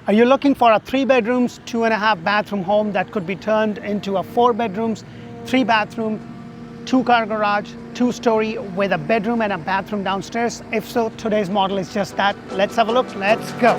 Are you looking for a 3 bedrooms, 2.5 bathroom home that could be turned into a 4 bedrooms, 3 bathroom, 2-car garage, 2-story with a bedroom and a bathroom downstairs? If so, today's model is just that. Let's have a look. Let's go.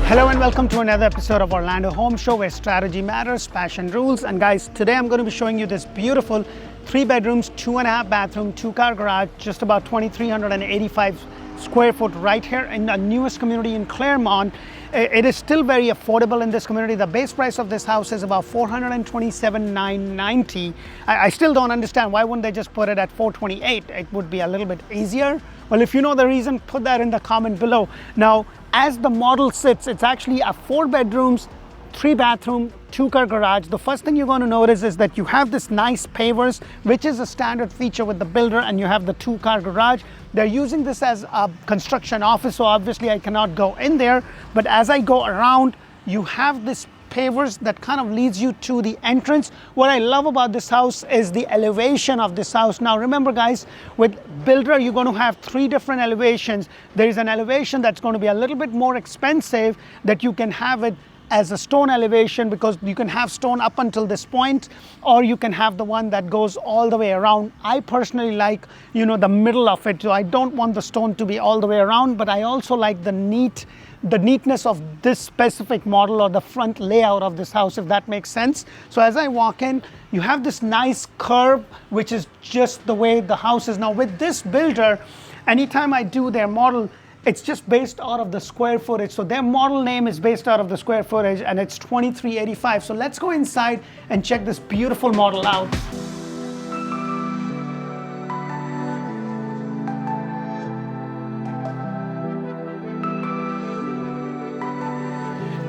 Hello and welcome to another episode of Orlando Home Show, where strategy matters, passion rules. And guys, today I'm going to be showing you this beautiful 3 bedrooms, 2.5 bathroom, 2-car garage, just about 2,385 square foot right here in the newest community in Clermont. It is still very affordable in this community. The base price of this house is about $427,990. I still don't understand why wouldn't they just put it at $428. It would be a little bit easier. Well, if you know the reason, put that in the comment below. Now, as the model sits, it's actually a 4 bedrooms, 3 bathroom, 2-car garage. The first thing you're going to notice is that you have this nice pavers, which is a standard feature with the builder, and you have the 2-car garage. They're using this as a construction office, so obviously I cannot go in there. But as I go around, you have this pavers that kind of leads you to the entrance. What I love about this house is the elevation of this house. Now remember guys, with builder you're going to have 3 different elevations. There is an elevation that's going to be a little bit more expensive, that you can have it as a stone elevation because you can have stone up until this point, or you can have the one that goes all the way around. I personally like, the middle of it, so I don't want the stone to be all the way around, but I also like the neatness of this specific model or the front layout of this house, if that makes sense. So as I walk in, you have this nice curve, which is just the way the house is. Now with this builder, anytime I do their model, it's just based out of the square footage. So their model name is based out of the square footage, and it's 2385. So let's go inside and check this beautiful model out.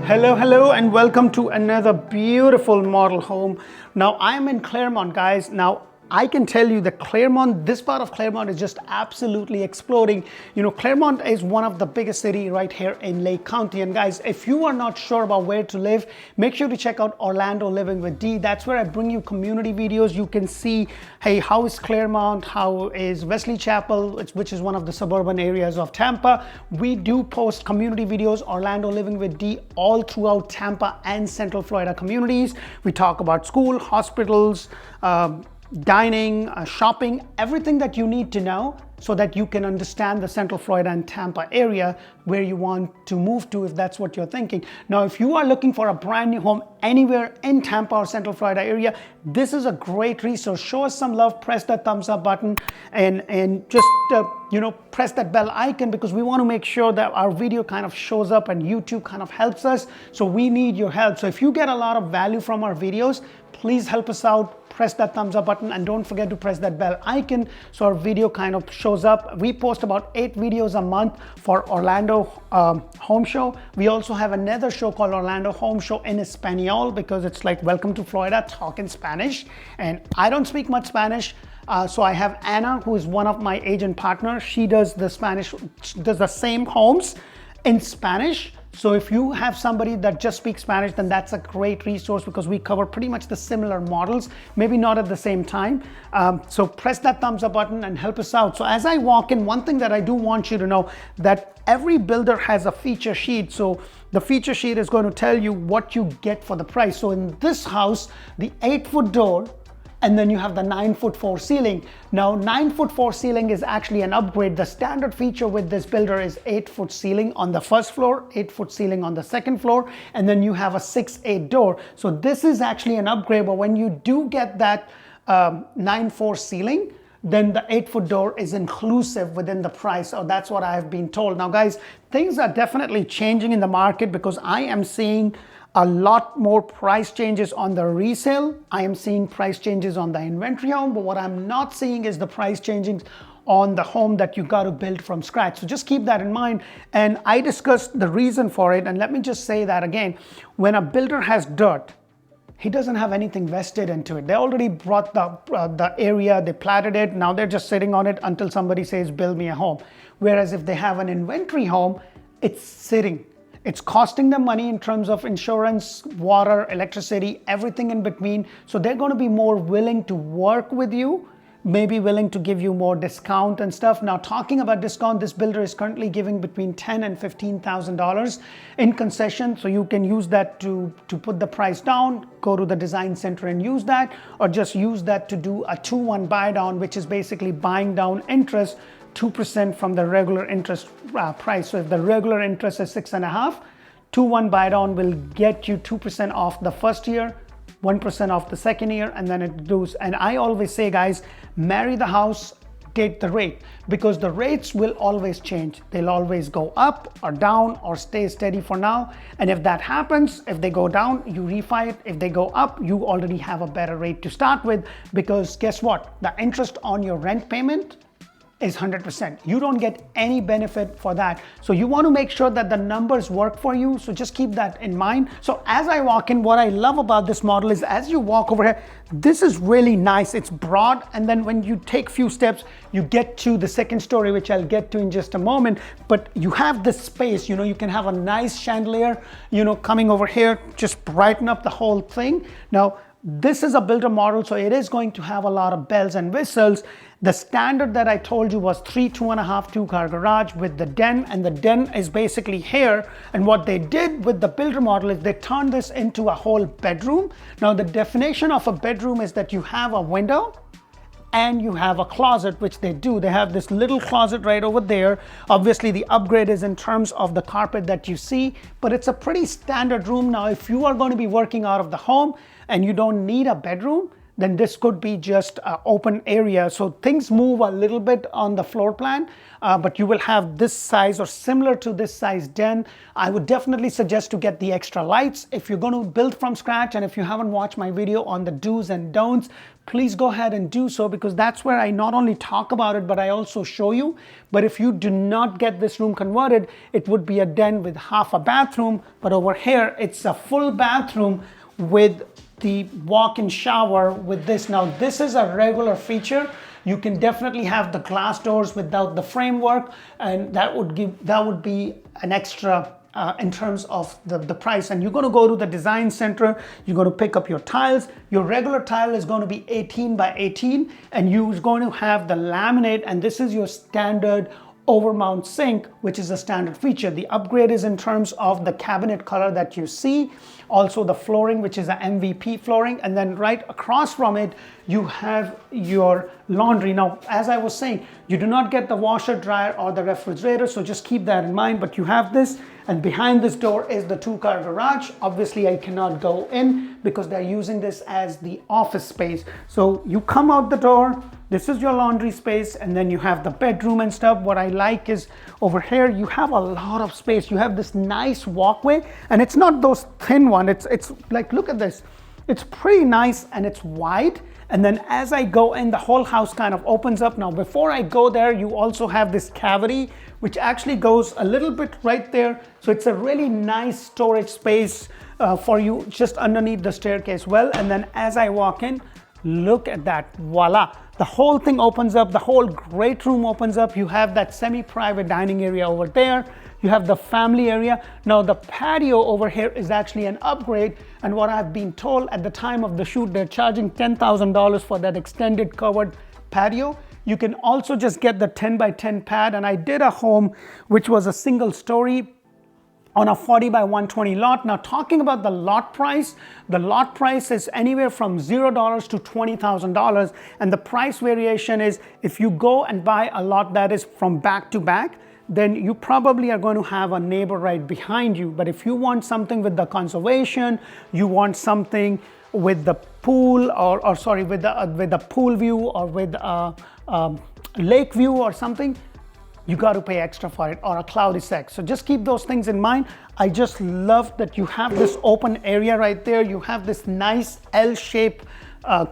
Hello, and welcome to another beautiful model home. Now I'm in Clermont, guys. Now I can tell you that Clermont, this part of Clermont is just absolutely exploding. Clermont is one of the biggest cities right here in Lake County. And guys, if you are not sure about where to live, make sure to check out Orlando Living with D. That's where I bring you community videos. You can see, hey, how is Clermont? How is Wesley Chapel, which is one of the suburban areas of Tampa. We do post community videos, Orlando Living with D, all throughout Tampa and Central Florida communities. We talk about school, hospitals, dining, shopping, everything that you need to know so that you can understand the Central Florida and Tampa area where you want to move to, if that's what you're thinking. Now, if you are looking for a brand new home anywhere in Tampa or Central Florida area, this is a great resource. Show us some love, press that thumbs up button, and just press that bell icon, because we want to make sure that our video kind of shows up and YouTube kind of helps us. So we need your help. So if you get a lot of value from our videos, please help us out. Press that thumbs up button, and don't forget to press that bell icon so our video kind of shows up. We post about 8 videos a month for Orlando Home Show. We also have another show called Orlando Home Show in Espanol, because it's like welcome to Florida, talk in Spanish. And I don't speak much Spanish. So I have Anna, who is one of my agent partners. She does the same homes in Spanish. So if you have somebody that just speaks Spanish, then that's a great resource, because we cover pretty much the similar models, maybe not at the same time. So press that thumbs up button and help us out. So as I walk in, one thing that I do want you to know, that every builder has a feature sheet. So the feature sheet is going to tell you what you get for the price. So in this house, the 8-foot door, and then you have the 9'4" ceiling. Now 9'4" ceiling is actually an upgrade. The standard feature with this builder is 8-foot ceiling on the first floor, 8-foot ceiling on the second floor, and then you have a 6'8" door. So this is actually an upgrade, but when you do get that 9'4" ceiling, then the 8-foot door is inclusive within the price, or that's what I have been told. Now guys, things are definitely changing in the market, because I am seeing a lot more price changes on the resale. I am seeing price changes on the inventory home, but what I'm not seeing is the price changes on the home that you got to build from scratch. So just keep that in mind. And I discussed the reason for it. And let me just say that again, when a builder has dirt, he doesn't have anything vested into it. They already brought the area, they platted it, now they're just sitting on it until somebody says, build me a home. Whereas if they have an inventory home, it's sitting. It's costing them money in terms of insurance, water, electricity, everything in between. So they're going to be more willing to work with you, maybe willing to give you more discount and stuff. Now, talking about discount, this builder is currently giving between $10,000 and $15,000 in concession. So you can use that to put the price down, go to the design center and use that, or just use that to do a 2-1 buy down, which is basically buying down interest 2% from the regular interest price. So if the regular interest is 6.5, 2-1 buy down will get you 2% off the first year, 1% off the second year, and then it goes. And I always say, guys, marry the house, date the rate, because the rates will always change. They'll always go up or down or stay steady for now. And if that happens, if they go down, you refi it. If they go up, you already have a better rate to start with, because guess what? The interest on your rent payment is 100%. You don't get any benefit for that. So you want to make sure that the numbers work for you. So just keep that in mind. So as I walk in, what I love about this model is as you walk over here, this is really nice. It's broad. And then when you take few steps, you get to the second story, which I'll get to in just a moment. But you have this space, you can have a nice chandelier, coming over here, just brighten up the whole thing. Now, this is a builder model, so it is going to have a lot of bells and whistles. The standard that I told you was 3 2.5 2-car garage with the den, and the den is basically here. And what they did with the builder model is they turned this into a whole bedroom. Now, the definition of a bedroom is that you have a window and you have a closet, which they do. They have this little closet right over there. Obviously, the upgrade is in terms of the carpet that you see, but it's a pretty standard room. Now, if you are going to be working out of the home and you don't need a bedroom, then this could be just an open area. So things move a little bit on the floor plan, but you will have this size or similar to this size den. I would definitely suggest to get the extra lights if you're going to build from scratch. And if you haven't watched my video on the do's and don'ts, please go ahead and do so, because that's where I not only talk about it, but I also show you. But if you do not get this room converted, it would be a den with half a bathroom. But over here, it's a full bathroom with the walk-in shower with this. Now, this is a regular feature. You can definitely have the glass doors without the framework, and that would be an extra in terms of the price. And you're going to go to the design center, you're going to pick up your tiles. Your regular tile is going to be 18 by 18, and you're going to have the laminate, and this is your standard overmount sink, which is a standard feature. The upgrade is in terms of the cabinet color that you see, also the flooring, which is a MVP flooring, and then right across from it, you have your laundry. Now, as I was saying, you do not get the washer, dryer, or the refrigerator, so just keep that in mind, but you have this, and behind this door is the 2-car garage. Obviously, I cannot go in because they're using this as the office space. So you come out the door, this is your laundry space, and then you have the bedroom and stuff. What I like is over here, you have a lot of space. You have this nice walkway, and it's not those thin one. It's like, look at this. It's pretty nice and it's wide. And then as I go in, the whole house kind of opens up. Now, before I go there, you also have this cavity, which actually goes a little bit right there. So it's a really nice storage space for you just underneath the staircase well. And then as I walk in, look at that, voila. The whole thing opens up, the whole great room opens up. You have that semi-private dining area over there. You have the family area. Now the patio over here is actually an upgrade. And what I've been told at the time of the shoot, they're charging $10,000 for that extended covered patio. You can also just get the 10 by 10 pad. And I did a home which was a single story on a 40 by 120 lot. Now, talking about the lot price is anywhere from $0 to $20,000. And the price variation is if you go and buy a lot that is from back to back, then you probably are going to have a neighbor right behind you. But if you want something with the conservation, you want something with the pool, with the pool view, or with lake view or something, you got to pay extra for it, or a cul-de-sac. So just keep those things in mind. I just love that you have this open area right there. You have this nice L-shaped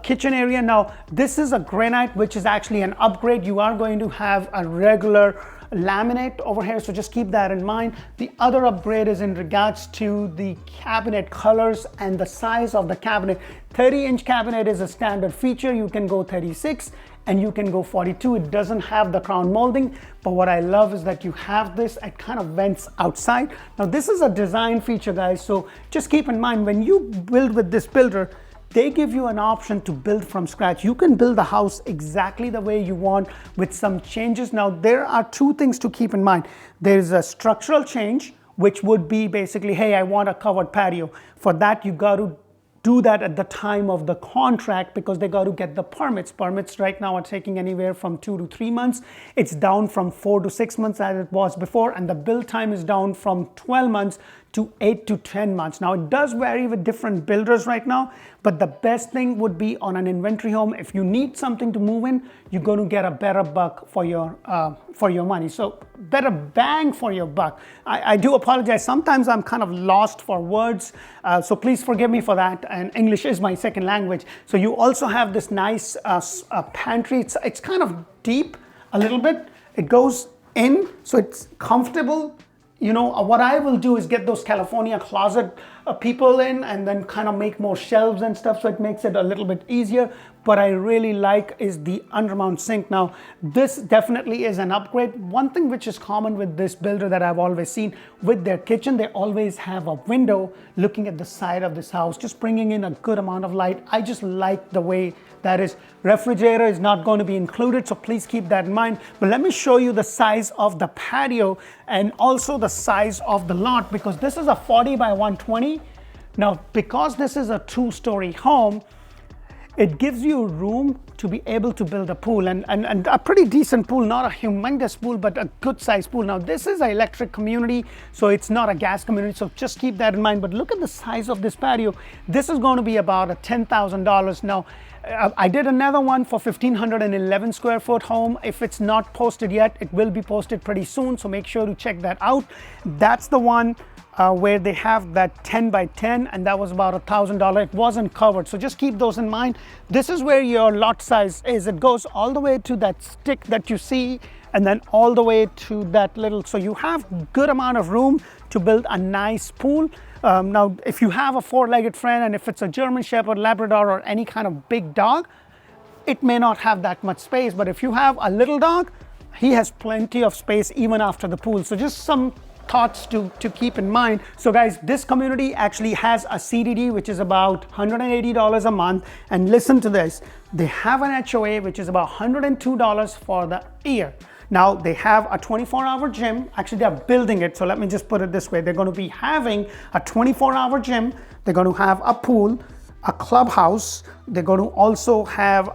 kitchen area. Now, this is a granite, which is actually an upgrade. You are going to have a regular laminate over here, so just keep that in mind. The other upgrade is in regards to the cabinet colors and the size of the cabinet. 30-inch cabinet is a standard feature. You can go 36 and you can go 42. It doesn't have the crown molding, but what I love is that you have this, it kind of vents outside. Now this is a design feature, guys, so just keep in mind when you build with this builder, they give you an option to build from scratch. You can build the house exactly the way you want with some changes. Now there are two things to keep in mind. There's a structural change, which would be basically, hey, I want a covered patio. For that, you got to do that at the time of the contract because they got to get the permits. Permits right now are taking anywhere from 2 to 3 months. It's down from 4 to 6 months as it was before, and the build time is down from 12 months to 8 to 10 months. Now it does vary with different builders right now, but the best thing would be on an inventory home. If you need something to move in, you're going to get a better buck for your money. So better bang for your buck. I do apologize. Sometimes I'm kind of lost for words, so please forgive me for that. And English is my second language. So you also have this nice pantry. It's kind of deep a little bit. It goes in, so it's comfortable. You know, what I will do is get those California closet people in and then kind of make more shelves and stuff, so it makes it a little bit easier. But I really like is the undermount sink. Now, this definitely is an upgrade. One thing which is common with this builder that I've always seen with their kitchen, they always have a window looking at the side of this house, just bringing in a good amount of light. I just like the way that is. Refrigerator is not going to be included, so please keep that in mind. But let me show you the size of the patio and also the size of the lot, because this is a 40 by 120. Now, because this is a 2-story home, it gives you room to be able to build a pool and a pretty decent pool, not a humongous pool, but a good sized pool. Now this is an electric community, so it's not a gas community, so just keep that in mind. But look at the size of this patio. This is going to be about a $10,000. Now I did another one for 1,511 square foot home. If it's not posted yet, it will be posted pretty soon, so make sure to check that out. That's the one where they have that 10 by 10, and that was about $1,000. It wasn't covered, so just keep those in mind. This is where your lot size is. It goes all the way to that stick that you see, and then all the way to that little, so you have good amount of room to build a nice pool. Now, if you have a 4-legged friend, and if it's a German Shepherd, Labrador, or any kind of big dog, it may not have that much space. But if you have a little dog, he has plenty of space even after the pool. So just some thoughts to keep in mind. So guys, this community actually has a CDD, which is about $180 a month. And listen to this, they have an HOA, which is about $102 for the year. Now they have a 24-hour gym. Actually, they're building it. So let me just put it this way. They're going to be having a 24-hour gym. They're going to have a pool, a clubhouse. They're going to also have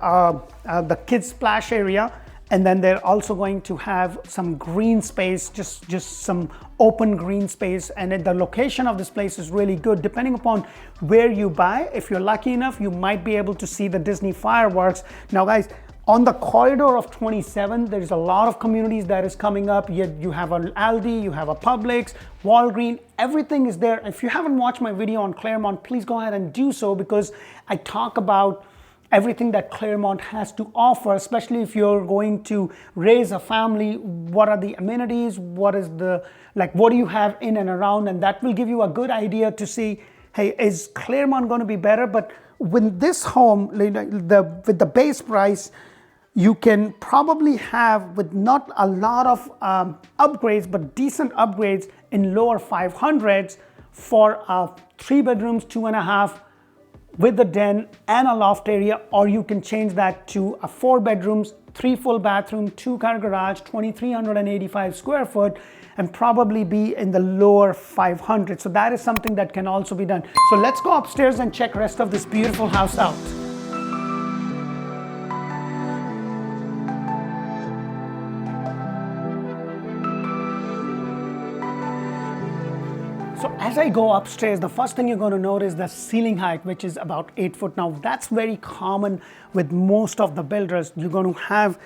the kids splash area. And then they're also going to have some green space, just some open green space. And the location of this place is really good. Depending upon where you buy, if you're lucky enough, you might be able to see the Disney fireworks. Now guys, on the corridor of 27, there's a lot of communities that is coming up. You have an Aldi, you have a Publix, Walgreens, everything is there. If you haven't watched my video on Clermont, please go ahead and do so, because I talk about everything that Clermont has to offer, especially if you're going to raise a family. What are the amenities? What is what do you have in and around? And that will give you a good idea to see, hey, is Clermont going to be better? But with this home, with the base price, you can probably have, with not a lot of upgrades, but decent upgrades in lower 500s for 3 bedrooms, 2.5, with a den and a loft area. Or you can change that to a 4 bedrooms, 3 full bathroom, 2-car garage, 2,385 square foot, and probably be in the lower 500. So that is something that can also be done. So let's go upstairs and check rest of this beautiful house out. So as I go upstairs, the first thing you're going to notice the ceiling height, which is about 8 foot. Now that's very common with most of the builders. You're going to have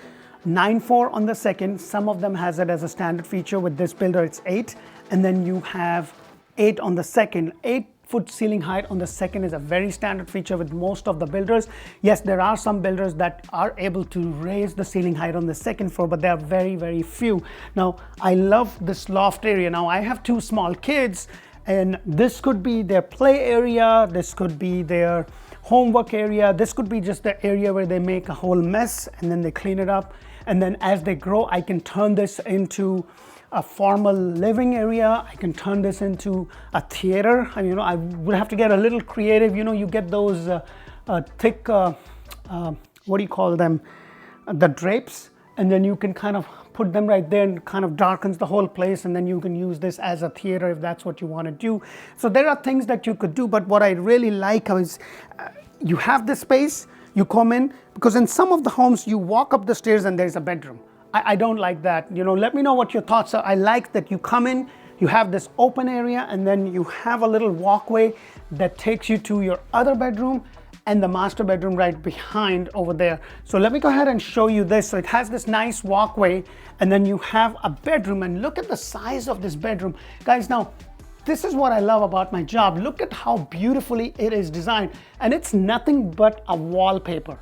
9.4 on the second. Some of them has it as a standard feature. With this builder, it's 8. And then you have 8 on the second. 8 foot ceiling height on the second is a very standard feature with most of the builders. Yes, there are some builders that are able to raise the ceiling height on the second floor, but there are very, very few. Now, I love this loft area. Now, I have two small kids, and this could be their play area, this could be their homework area, this could be just the area where they make a whole mess and then they clean it up. And then as they grow, I can turn this into a formal living area. I can turn this into a theater. And, you know, I would have to get a little creative. You know, you get those thick, what do you call them? The drapes. And then you can kind of put them right there and kind of darkens the whole place. And then you can use this as a theater if that's what you want to do. So there are things that you could do. But what I really like is you have this space, you come in, because in some of the homes, you walk up the stairs and there's a bedroom. I don't like that. You know, let me know what your thoughts are. I like that you come in, you have this open area, and then you have a little walkway that takes you to your other bedroom and the master bedroom right behind over there. So let me go ahead and show you this. So it has this nice walkway, and then you have a bedroom, and look at the size of this bedroom. Guys, now, this is what I love about my job. Look at how beautifully it is designed, and it's nothing but a wallpaper.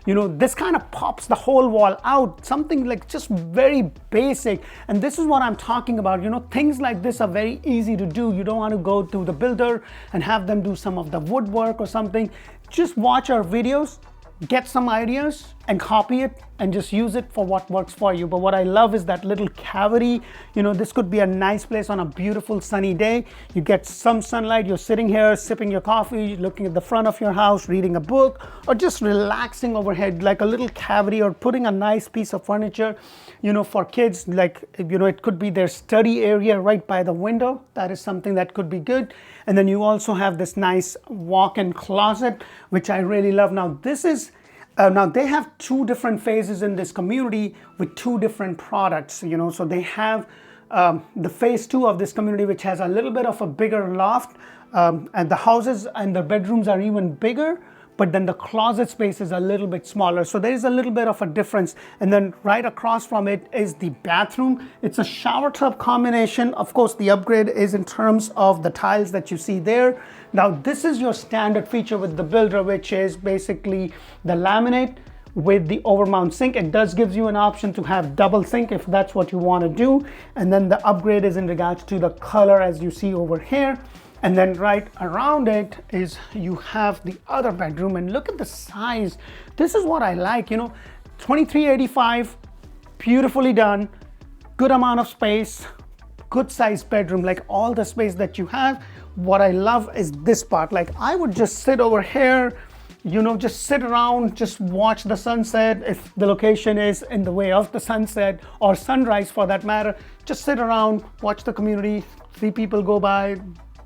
You know, this kind of pops the whole wall out, something like just very basic. And this is what I'm talking about. You know, things like this are very easy to do. You don't want to go to the builder and have them do some of the woodwork or something. Just watch our videos, get some ideas and copy it and just use it for what works for you. But what I love is that little cavity. You know, this could be a nice place on a beautiful sunny day. You get some sunlight, you're sitting here sipping your coffee, looking at the front of your house, reading a book, or just relaxing overhead, like a little cavity, or putting a nice piece of furniture, you know, for kids, like, you know, it could be their study area right by the window. That is something that could be good. And then you also have this nice walk-in closet, which I really love. Now, this is now they have two different phases in this community with two different products, you know. So they have the phase 2 of this community, which has a little bit of a bigger loft, and the houses and the bedrooms are even bigger, but then the closet space is a little bit smaller. So there is a little bit of a difference. And then right across from it is the bathroom. It's a shower tub combination. Of course, the upgrade is in terms of the tiles that you see there. Now, this is your standard feature with the builder, which is basically the laminate with the overmount sink. It does give you an option to have double sink if that's what you want to do. And then the upgrade is in regards to the color, as you see over here. And then right around it is you have the other bedroom, and look at the size. This is what I like, you know, 2385, beautifully done, good amount of space, good sized bedroom, like all the space that you have. What I love is this part. Like, I would just sit over here, you know, just sit around, just watch the sunset. If the location is in the way of the sunset or sunrise for that matter, just sit around, watch the community, see people go by,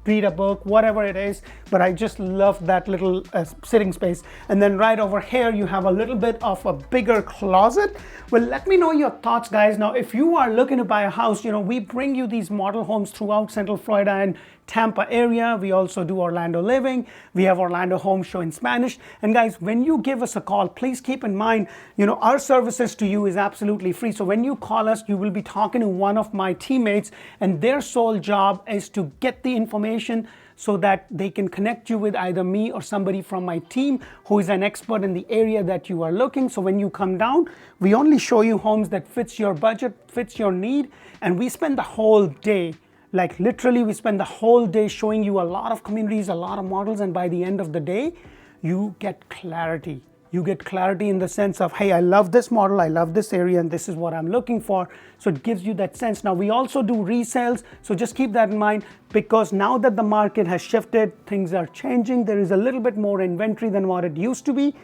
read a book, whatever it is. But I just love that little sitting space. And then right over here, you have a little bit of a bigger closet. Well, let me know your thoughts, guys. Now, if you are looking to buy a house, you know, we bring you these model homes throughout Central Florida and Tampa area. We also do Orlando Living. We have Orlando Home Show in Spanish. And guys, when you give us a call, please keep in mind, you know, our services to you is absolutely free. So when you call us, you will be talking to one of my teammates, and their sole job is to get the information so that they can connect you with either me or somebody from my team who is an expert in the area that you are looking. So when you come down, we only show you homes that fits your budget, fits your need, and we spend the whole day. Like, literally, we spend the whole day showing you a lot of communities, a lot of models, and by the end of the day, you get clarity. You get clarity in the sense of, hey, I love this model, I love this area, and this is what I'm looking for. So it gives you that sense. Now, we also do resales, so just keep that in mind, because now that the market has shifted, things are changing. There is a little bit more inventory than what it used to be.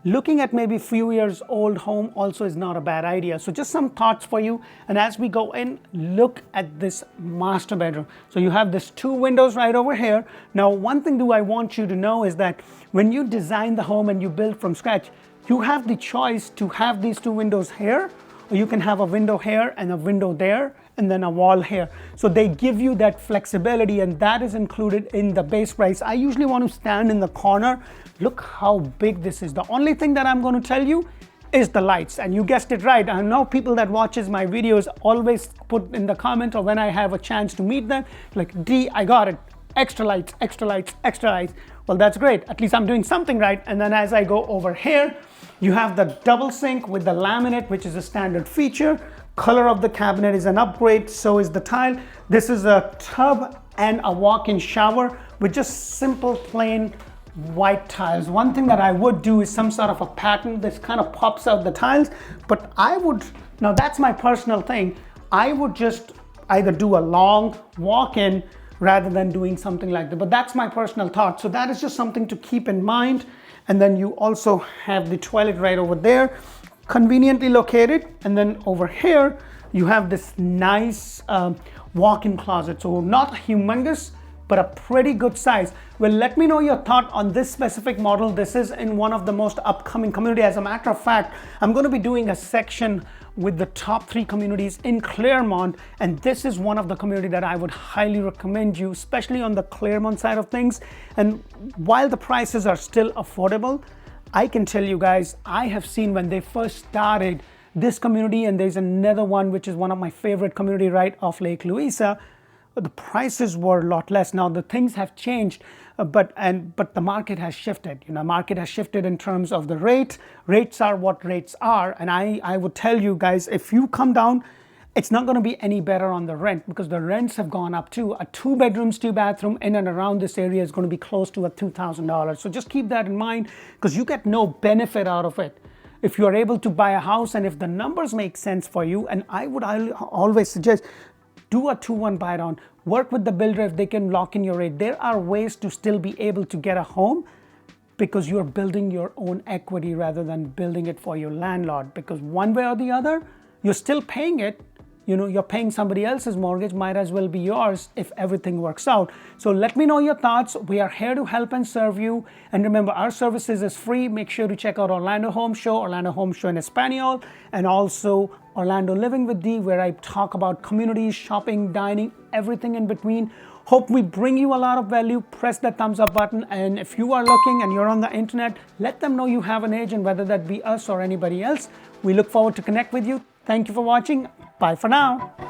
Looking at maybe a few years old home also is not a bad idea. So just some thoughts for you. And as we go in, look at this master bedroom. So you have this 2 windows right over here. Now, one thing I want you to know is that when you design the home and you build from scratch, you have the choice to have these 2 windows here, or you can have a window here and a window there, and then a wall here. So they give you that flexibility, and that is included in the base price. I usually want to stand in the corner. Look how big this is. The only thing that I'm going to tell you is the lights, and you guessed it right. I know people that watches my videos always put in the comment, or when I have a chance to meet them, like, D, I got it. extra lights, extra lights, extra lights. Well, that's great. At least I'm doing something right. And then as I go over here, you have the double sink with the laminate, which is a standard feature. Color of the cabinet is an upgrade, so is the tile. This is a tub and a walk-in shower with just simple plain white tiles. One thing that I would do is some sort of a pattern. This kind of pops out the tiles, but now that's my personal thing. I would just either do a long walk-in rather than doing something like that. But that's my personal thought. So that is just something to keep in mind. And then you also have the toilet right over there, conveniently located. And then over here, you have this nice walk-in closet. So not humongous, but a pretty good size. Well, let me know your thought on this specific model. This is in one of the most upcoming community. As a matter of fact, I'm going to be doing a section with the top 3 communities in Clermont, and this is one of the community that I would highly recommend you, especially on the Clermont side of things. And while the prices are still affordable, I can tell you guys, I have seen when they first started this community, and there's another one which is one of my favorite community right off Lake Louisa, the prices were a lot less. Now the things have changed, but the market has shifted. Market has shifted in terms of the rate. Rates are what rates are, and I would tell you guys, if you come down, it's not going to be any better on the rent, because the rents have gone up too. A 2 bedrooms, 2 bathroom in and around this area is going to be close to $2,000. So just keep that in mind, because you get no benefit out of it if you are able to buy a house, and if the numbers make sense for you. And I would always suggest, do a 2-1 buy down. Work with the builder if they can lock in your rate. There are ways to still be able to get a home, because you're building your own equity rather than building it for your landlord. Because one way or the other, you're still paying it. You're paying somebody else's mortgage, might as well be yours if everything works out. So let me know your thoughts. We are here to help and serve you. And remember, our services is free. Make sure to check out Orlando Home Show, Orlando Home Show in Espanol, and also Orlando Living with D, where I talk about communities, shopping, dining, everything in between. Hope we bring you a lot of value. Press that thumbs up button. And if you are looking and you're on the internet, let them know you have an agent, whether that be us or anybody else. We look forward to connect with you. Thank you for watching. Bye for now.